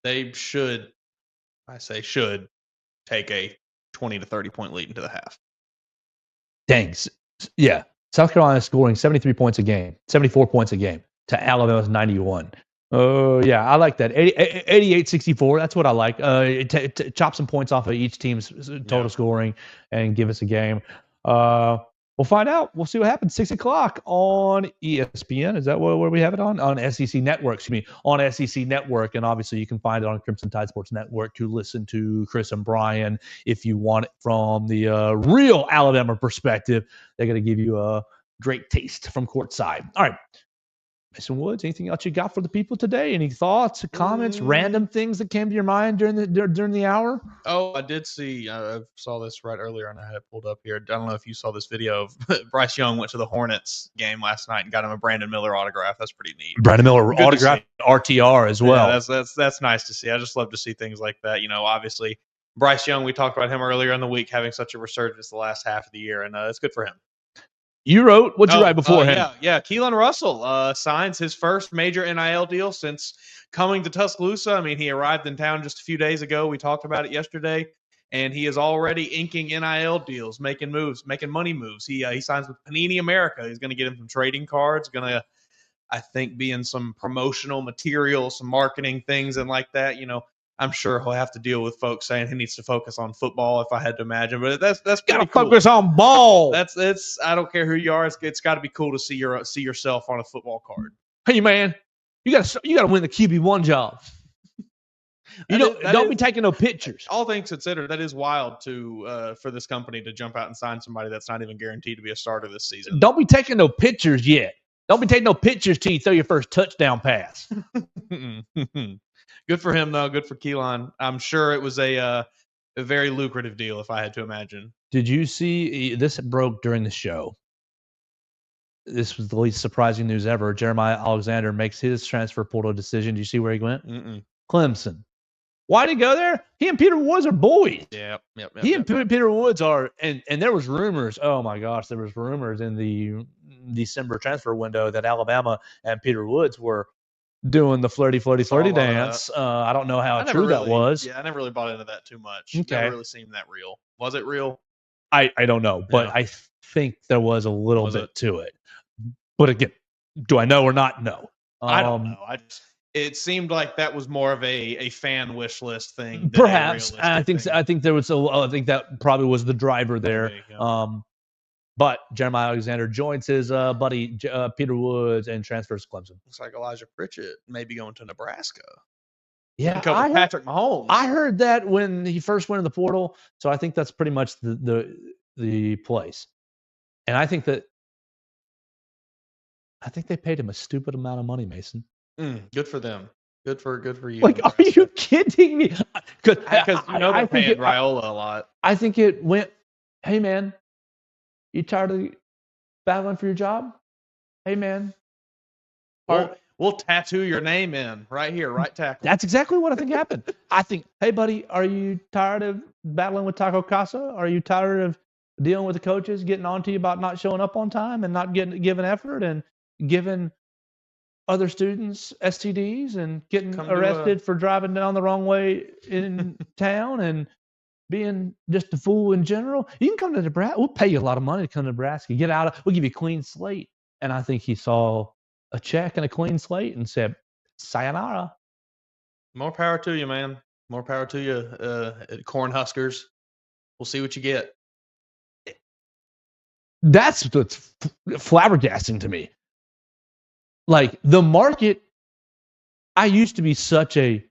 They should take a 20 to 30 point lead into the half. Dang. Yeah. South Carolina is scoring 73 points a game, 74 points a game to Alabama's 91. Oh, yeah. I like that. 88-64. That's what I like. Chop some points off of each team's total scoring and give us a game. We'll find out. We'll see what happens. 6 o'clock on ESPN. Is that where we have it on? On SEC Network. Excuse me. On SEC Network. And obviously you can find it on Crimson Tide Sports Network to listen to Chris and Brian if you want it from the real Alabama perspective. They're going to give you a great taste from courtside. All right. Mason Woods, anything else you got for the people today? Any thoughts, comments, random things that came to your mind during the hour? Oh, I did see. I saw this right earlier, and I had it pulled up here. I don't know if you saw this video of Bryce Young went to the Hornets game last night and got him a Brandon Miller autograph. That's pretty neat. Brandon Miller autograph, RTR as well. Yeah, that's nice to see. I just love to see things like that. Obviously, Bryce Young. We talked about him earlier in the week having such a resurgence the last half of the year, and it's good for him. You wrote, what'd you write beforehand? Yeah. Keelan Russell signs his first major NIL deal since coming to Tuscaloosa. I mean, he arrived in town just a few days ago. We talked about it yesterday, and he is already inking NIL deals, making moves, making money moves. He signs with Panini America. He's going to get him some trading cards, going to, I think, be in some promotional material, some marketing things and like that. I'm sure he'll have to deal with folks saying he needs to focus on football, if I had to imagine. But that's gotta cool. Focus on ball. That's I don't care who you are. It's got to be cool to see yourself on a football card. Hey man, you gotta win the QB1 job. Don't be taking no pictures. All things considered, that is wild for this company to jump out and sign somebody that's not even guaranteed to be a starter this season. Don't be taking no pictures yet. Don't be taking no pictures till you throw your first touchdown pass. Good for him, though. Good for Keelan. I'm sure it was a very lucrative deal, if I had to imagine. Did you see this broke during the show? This was the least surprising news ever. Jeremiah Alexander makes his transfer portal decision. Do you see where he went? Clemson. Why did he go there? He and Peter Woods are boys. Yep. Peter Woods are, and there was rumors. Oh my gosh, there was rumors in the December transfer window that Alabama and Peter Woods were doing the flirty dance. I don't know how true that was. Yeah, I never really bought into that too much. Okay. It never really seemed that real. Was it real? I don't know, but I think there was a little bit to it. But again, do I know or not? No. I don't know. It seemed like that was more of a fan wish list thing. Perhaps. I think there was I think that probably was the driver there. But Jeremiah Alexander joins his buddy Peter Woods and transfers to Clemson. Looks like Elijah Pritchett may be going to Nebraska. Yeah, Patrick Mahomes. I heard that when he first went in the portal, so I think that's pretty much the place. And I think they paid him a stupid amount of money, Mason. Good for them. Good for you. Like, are you kidding me? Because they're paying Raiola a lot. I think it went, hey man, you tired of battling for your job? Hey man, we'll tattoo your name in right here, right tackle. That's exactly what I think happened. I think, hey buddy, are you tired of battling with Taco Casa? Are you tired of dealing with the coaches getting on to you about not showing up on time and not giving effort and giving other students STDs and getting arrested for driving down the wrong way in town? And being just a fool in general. You can come to Nebraska. We'll pay you a lot of money to come to Nebraska. Get out. We'll give you a clean slate. And I think he saw a check and a clean slate and said, sayonara. More power to you, man. More power to you, Cornhuskers. We'll see what you get. That's what's flabbergasting to me. Like the market, I used to be such a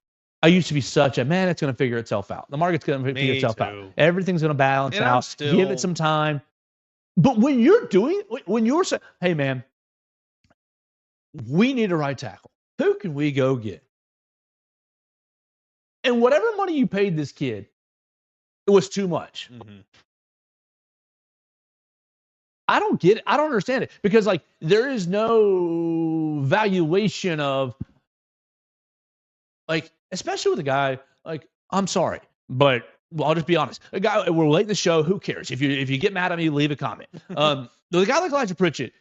man, it's going to figure itself out. The market's going to figure itself out. Everything's going to balance out. Give it some time. But when you're saying, hey, man, we need a right tackle. Who can we go get? And whatever money you paid this kid, it was too much. Mm-hmm. I don't get it. I don't understand it because, like, there is no valuation of, like, especially with a guy, like, I'm sorry, but I'll just be honest. A guy, we're late in the show. Who cares? If you get mad at me, leave a comment. The guy like Elijah Pritchett,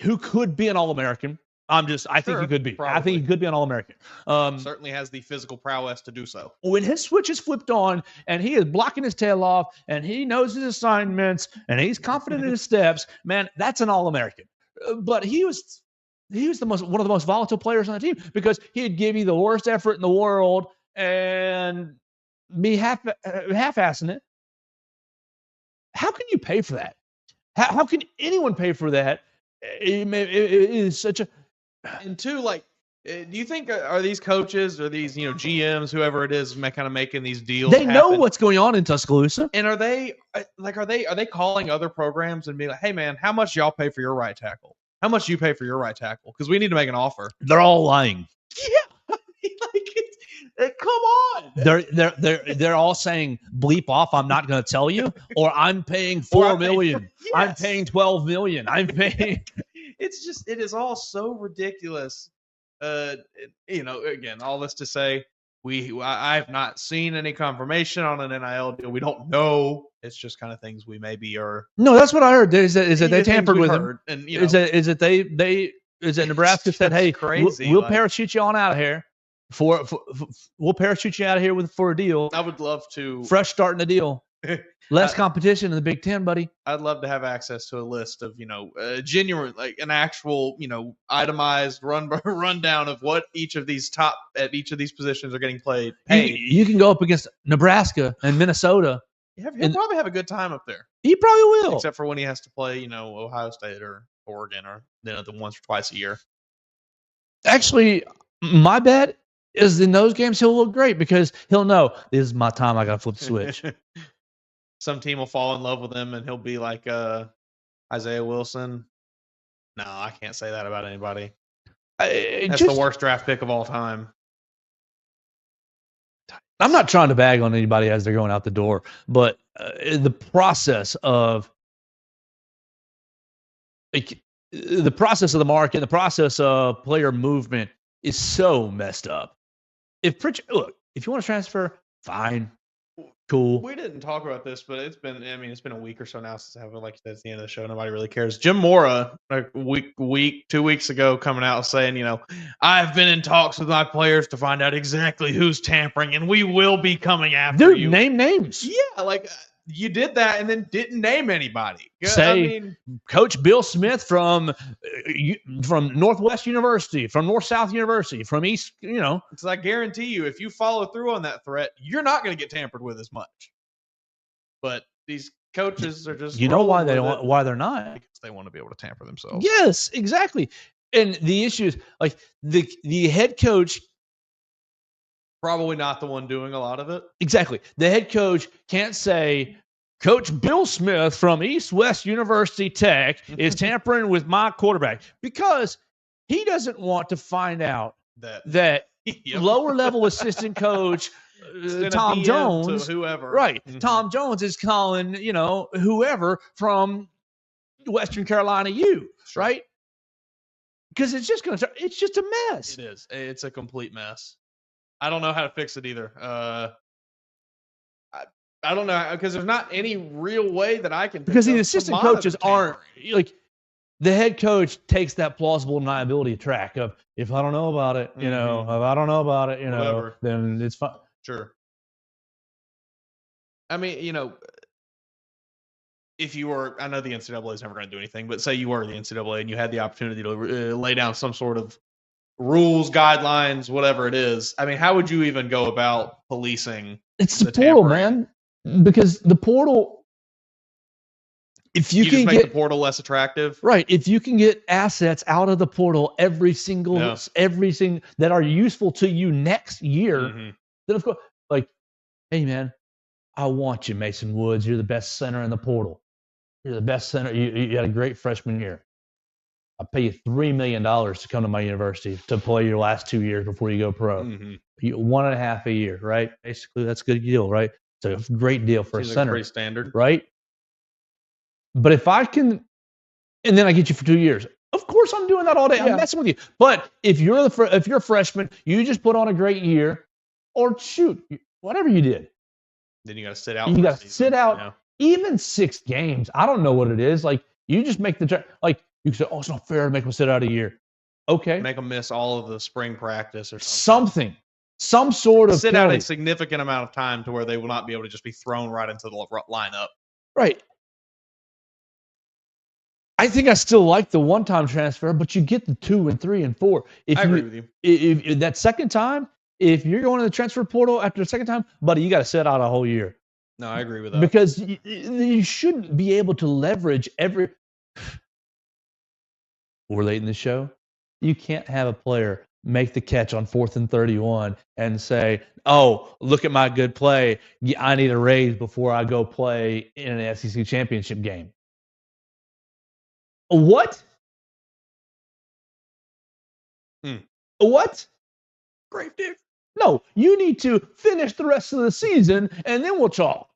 who could be an All-American. I think he could be. Probably. I think he could be an All-American. Certainly has the physical prowess to do so. When his switch is flipped on and he is blocking his tail off and he knows his assignments and he's confident in his steps, man, that's an All-American. But he was one of the most volatile players on the team because he'd give you the worst effort in the world and be half-assing it. How can you pay for that? How can anyone pay for that? It is such a. And two, like, do you think are these coaches or these GMs, whoever it is, kind of making these deals? They know what's going on in Tuscaloosa, and are they calling other programs and being like, "Hey, man, how much y'all pay for your right tackle? How much you pay for your right tackle? Because we need to make an offer." They're all lying. Yeah, come on. They're all saying bleep off. I'm not going to tell you, or I'm paying $4 million. Yes. I'm paying $12 million. I'm paying. It is all so ridiculous. Again, all this to say, I've not seen any confirmation on an NIL deal. We don't know. It's just kind of things we maybe are. No, that's what I heard. Is that they tampered with him? And is that Nebraska said, "Hey, we'll parachute you on out of here we'll parachute you out of here for a deal." I would love to fresh start in the deal. Less competition in the Big Ten, buddy. I'd love to have access to a list of, genuine, like an actual, itemized rundown of what each of these positions are getting played. Hey, you can go up against Nebraska and Minnesota. He'll probably have a good time up there. He probably will. Except for when he has to play, Ohio State or Oregon or the once or twice a year. Actually, my bet is in those games he'll look great because he'll know this is my time. I got to flip the switch. Some team will fall in love with him, and he'll be like Isaiah Wilson. No, I can't say that about anybody. That's the worst draft pick of all time. I'm not trying to bag on anybody as they're going out the door, but the process of the market, the process of player movement is so messed up. If you want to transfer, fine. Cool. We didn't talk about this, but it's been a week or so now since I have that's the end of the show. Nobody really cares. Jim Mora, like 2 weeks ago, coming out saying, I've been in talks with my players to find out exactly who's tampering, and we will be coming after you. Name names. Yeah, like you did that and then didn't name anybody. Coach Bill Smith from Northwest University, from North South University, from East. Because I guarantee you, if you follow through on that threat, you're not going to get tampered with as much. But these coaches are just why they're not, because they want to be able to tamper themselves. Yes, exactly. And the issue is like the head coach. Probably not the one doing a lot of it. Exactly. The head coach can't say, Coach Bill Smith from East West University Tech is tampering with my quarterback, because he doesn't want to find out that lower level assistant coach Tom Jones, whoever, right? Mm-hmm. Tom Jones is calling, whoever from Western Carolina U, sure. Right? Because it's just a mess. It is. It's a complete mess. I don't know how to fix it either. I don't know, because there's not any real way that I can. Because the assistant coaches aren't like, the head coach takes that plausible deniability track of, if I don't know about it, if I don't know about it, then it's fine. Sure. I mean, if you were, I know the NCAA is never going to do anything, but say you were the NCAA and you had the opportunity to lay down some sort of rules, guidelines, whatever it is. I mean, how would you even go about policing? It's the portal, man. Because the portal, if you can just make get the portal less attractive, right? If you can get assets out of the portal everything that are useful to you next year, then of course, like, hey man, I want you, Mason Woods. You're the best center in the portal. You're the best center. You had a great freshman year. I'll pay you $3 million to come to my university to play your last 2 years before you go pro. You 1.5 a year, right? Basically, that's a good deal, right? It's a great deal for seems a center. Like pretty standard, right? But if I can, and then I get you for 2 years. Of course, I'm doing that all day. Yeah. I'm messing with you. But if you're a freshman, you just put on a great year, or shoot, whatever you did. Then you got to sit out. You got to sit out even 6 games. I don't know what it is. Like you just make like you say, oh, it's not fair to make them sit out a year. Okay, make them miss all of the spring practice or something. Some sort of sit out a significant amount of time to where they will not be able to just be thrown right into the lineup. Right. I think I still like the one-time transfer, but you get the 2 and 3 and 4. I agree with you. If that second time, if you're going to the transfer portal after the second time, buddy, you got to sit out a whole year. No, I agree with that. Because you shouldn't be able to leverage every. We're late in the show. You can't have a player make the catch on 4th and 31 and say, "Oh, look at my good play. I need a raise before I go play in an SEC championship game." What? What? Grave digger. No, you need to finish the rest of the season, and then we'll talk.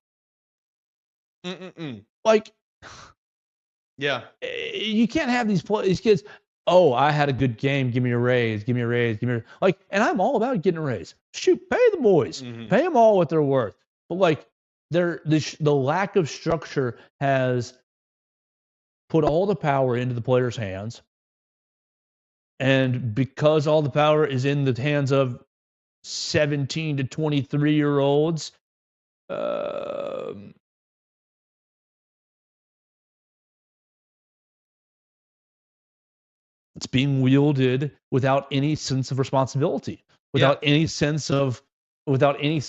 Like, yeah, you can't have these kids. Oh, I had a good game. Give me a raise. Give me a raise. Give me a like. And I'm all about getting a raise. Shoot, pay the boys. Pay them all what they're worth. But like, the lack of structure has put all the power into the players' hands. And because all the power is in the hands of 17 to 23-year-olds, it's being wielded without any sense of responsibility, without any sense of any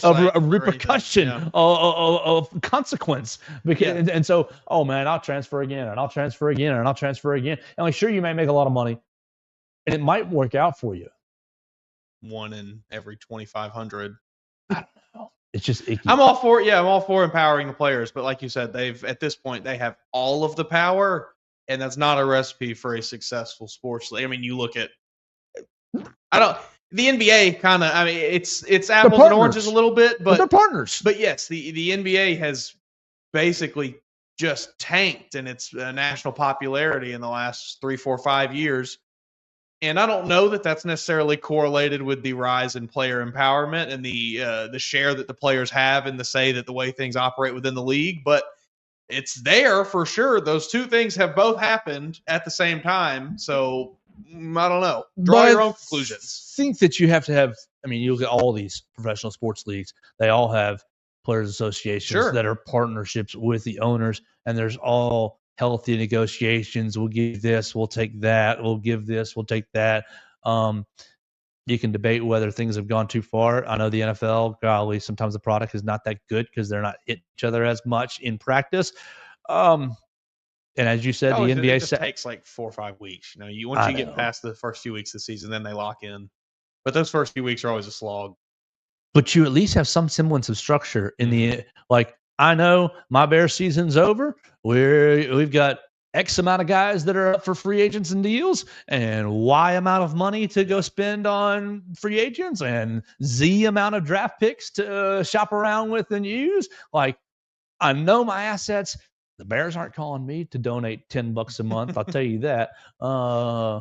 of repercussion, of consequence. Because and so, oh man, I'll transfer again, and I'll transfer again, and I'll transfer again. And like, sure, you may make a lot of money, and it might work out for you. 1 in every 2,500. I don't know. It's just icky. I'm all for it. Yeah, I'm all for empowering the players, but like you said, at this point they have all of the power, and that's not a recipe for a successful sports league. I mean, you look at the NBA kind of, I mean, it's apples and oranges a little bit, but they're partners. But yes, the NBA has basically just tanked in its national popularity in the last 3, 4, 5 years. And I don't know that that's necessarily correlated with the rise in player empowerment and the share that the players have in the say that the way things operate within the league, but it's there for sure. Those two things have both happened at the same time. So I don't know. Draw your own conclusions. I think that you have to have, I mean, you look at all these professional sports leagues, they all have players associations that are partnerships with the owners, and there's all healthy negotiations. We'll give this, we'll take that, we'll give this, we'll take that. You can debate whether things have gone too far. I know the NFL, golly, sometimes the product is not that good because they're not hitting each other as much in practice. And as you said, the NBA just takes like 4 or 5 weeks. Once you get past the first few weeks of the season, then they lock in. But those first few weeks are always a slog. But you at least have some semblance of structure in the like. I know my Bear season's over. We've got X amount of guys that are up for free agents and deals, and Y amount of money to go spend on free agents, and Z amount of draft picks to shop around with and use. Like, I know my assets. The Bears aren't calling me to donate $10 a month. I'll tell you that. I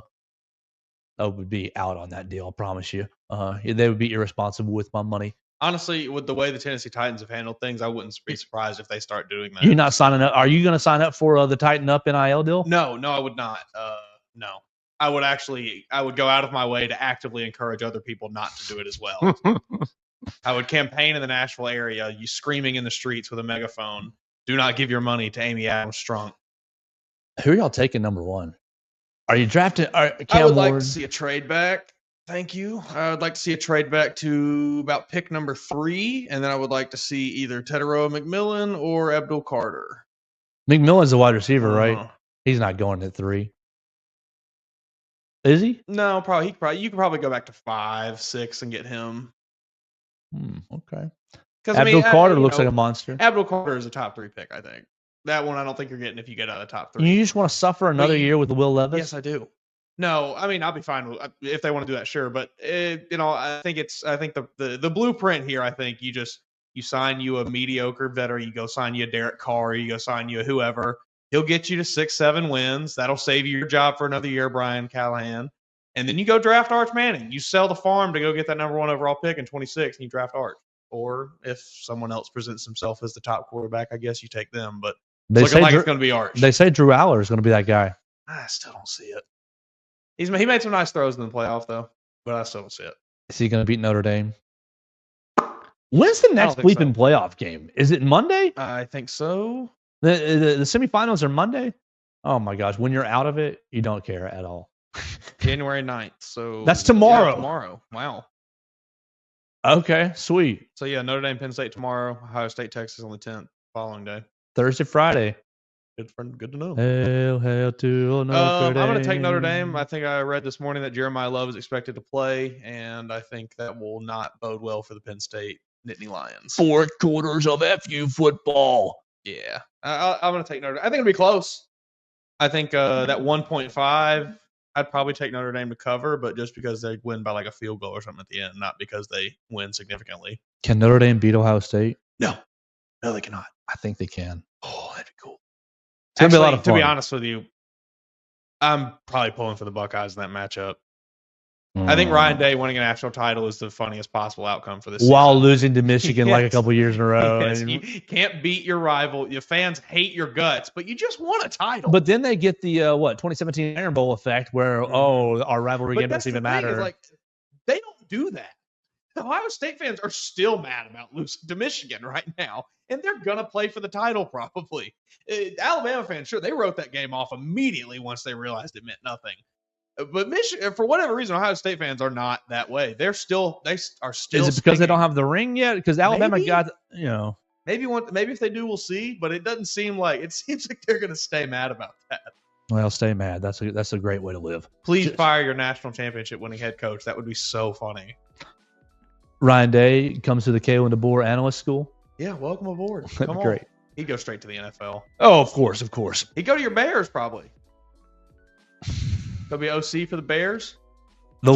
would be out on that deal. I promise you. They would be irresponsible with my money. Honestly, with the way the Tennessee Titans have handled things, I wouldn't be surprised if they start doing that. You're not signing up. Are you going to sign up for the Tighten Up NIL deal? No, I would not. No, I would go out of my way to actively encourage other people not to do it as well. I would campaign in the Nashville area, you screaming in the streets with a megaphone, "Do not give your money to Amy Adams Strunk." Who are y'all taking number 1? Are you drafting? I Cam would like Ward? to see a trade back. Thank you. I would like to see a trade back to about pick number 3, and then I would like to see either Tedoroa McMillan or Abdul Carter. McMillan's a wide receiver, right? Uh-huh. He's not going at 3. Is he? No, probably. You could probably go back to 5, 6, and get him. Okay. Because Abdul Carter looks like a monster. Abdul Carter is a top 3 pick, I think. That one I don't think you're getting if you get out of the top 3. You just want to suffer another year with Will Levis? Yes, I do. No, I mean I'll be fine with if they want to do that, sure. But I think the blueprint here. I think you sign you a mediocre veteran, you go sign you a Derek Carr, you go sign you a whoever. He'll get you to 6, 7 wins. That'll save you your job for another year, Brian Callahan. And then you go draft Arch Manning. You sell the farm to go get that number 1 overall pick in 26, and you draft Arch. Or if someone else presents himself as the top quarterback, I guess you take them. But it's looking like it's going to be Arch. They say Drew Aller is going to be that guy. I still don't see it. He made some nice throws in the playoff, though, but I still don't see it. Is he going to beat Notre Dame? When's the next bleeping playoff game? Is it Monday? I think so. The semifinals are Monday? Oh, my gosh. When you're out of it, you don't care at all. January 9th. So that's tomorrow. Yeah, tomorrow. Wow. Okay, sweet. So, yeah, Notre Dame, Penn State tomorrow. Ohio State, Texas on the 10th, following day. Thursday, Friday. Good to know. Hail to Notre Dame. I'm going to take Notre Dame. I think I read this morning that Jeremiah Love is expected to play, and I think that will not bode well for the Penn State Nittany Lions. 4 quarters of FU football. Yeah. I'm going to take Notre Dame. I think it'll be close. I think that 1.5, I'd probably take Notre Dame to cover, but just because they win by like a field goal or something at the end, not because they win significantly. Can Notre Dame beat Ohio State? No, they cannot. I think they can. Oh, that'd be cool. It's going to be a lot of fun. To be honest with you, I'm probably pulling for the Buckeyes in that matchup. I think Ryan Day winning a national title is the funniest possible outcome for this while season. Losing to Michigan like a couple years in a row. Yes, you can't beat your rival. Your fans hate your guts, but you just won a title. But then they get the 2017 Iron Bowl effect where, our rivalry game doesn't even matter. Like, they don't do that. Ohio State fans are still mad about losing to Michigan right now, and they're going to play for the title probably. Alabama fans, sure, they wrote that game off immediately once they realized it meant nothing. But Michigan, for whatever reason, Ohio State fans are not that way. They are still. Is it because they don't have the ring yet? Because Alabama got, Maybe if they do, we'll see. But it doesn't seem like they're going to stay mad about that. Well, stay mad. That's a great way to live. Please fire your national championship winning head coach. That would be so funny. Ryan Day comes to the Kalen DeBoer Analyst School. Yeah, welcome aboard. That'd be great. He'd go straight to the NFL. Oh, of course. He'd go to your Bears probably. He'll be OC for the Bears. The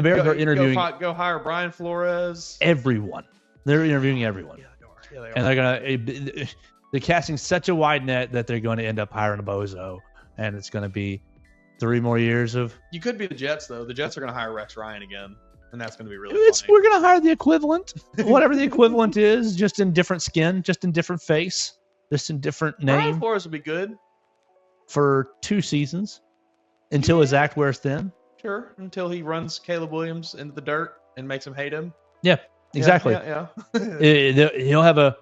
Bears are interviewing. Go hire Brian Flores. Everyone. They're interviewing everyone. Yeah, they are. And they're casting such a wide net that they're going to end up hiring a bozo, and it's going to be 3 more years of. You could be the Jets though. The Jets are going to hire Rex Ryan again, and that's going to be really funny. We're going to hire the equivalent, whatever the equivalent is, just in different skin, just in different face, just in different name. Brian Flores would be good for 2 seasons until his act wears thin. Sure, until he runs Caleb Williams into the dirt and makes him hate him. Yeah, exactly. Yeah. He'll have a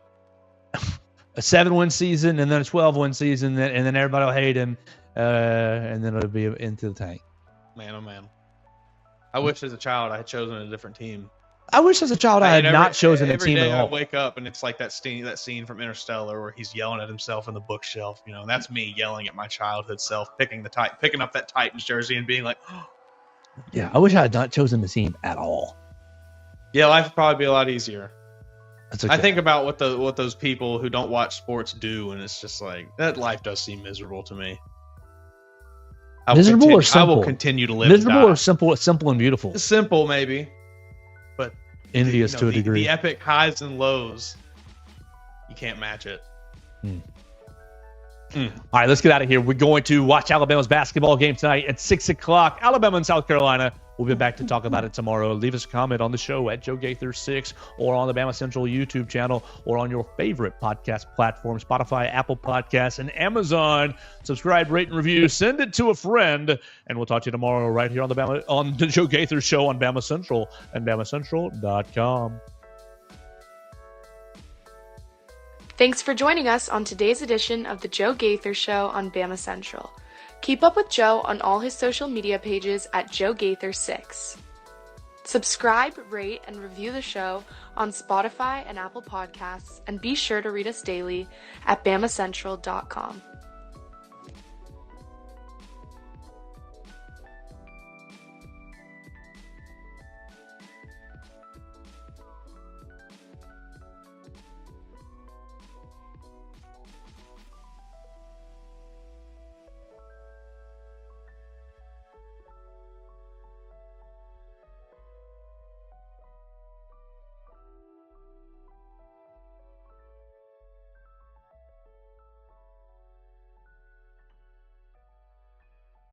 7-win season and then a 12-win season, and then everybody will hate him, and then it'll be into the tank. Man, oh man. I wish as a child I had chosen a different team. I wish as a child I had not chosen a team at all. I wake up and it's like that scene from Interstellar where he's yelling at himself in the bookshelf. And that's me yelling at my childhood self, picking up that Titans jersey and being like, oh. Yeah, I wish I had not chosen the team at all. Yeah, life would probably be a lot easier. That's okay. I think about what those people who don't watch sports do, and it's just like that life does seem miserable to me. Miserable or simple? I will continue to live. Miserable or simple? Simple and beautiful. Simple, maybe, but envious to a degree. The epic highs and lows, you can't match it. All right, let's get out of here. We're going to watch Alabama's basketball game tonight at 6 o'clock. Alabama and South Carolina. We'll be back to talk about it tomorrow. Leave us a comment on the show at Joe Gaither 6 or on the Bama Central YouTube channel or on your favorite podcast platform, Spotify, Apple Podcasts, and Amazon. Subscribe, rate, and review. Send it to a friend. And we'll talk to you tomorrow right here on the Joe Gaither Show on Bama Central and BamaCentral.com. Thanks for joining us on today's edition of the Joe Gaither Show on Bama Central. Keep up with Joe on all his social media pages at Joe Gaither 6. Subscribe, rate, and review the show on Spotify and Apple Podcasts, and be sure to read us daily at BamaCentral.com.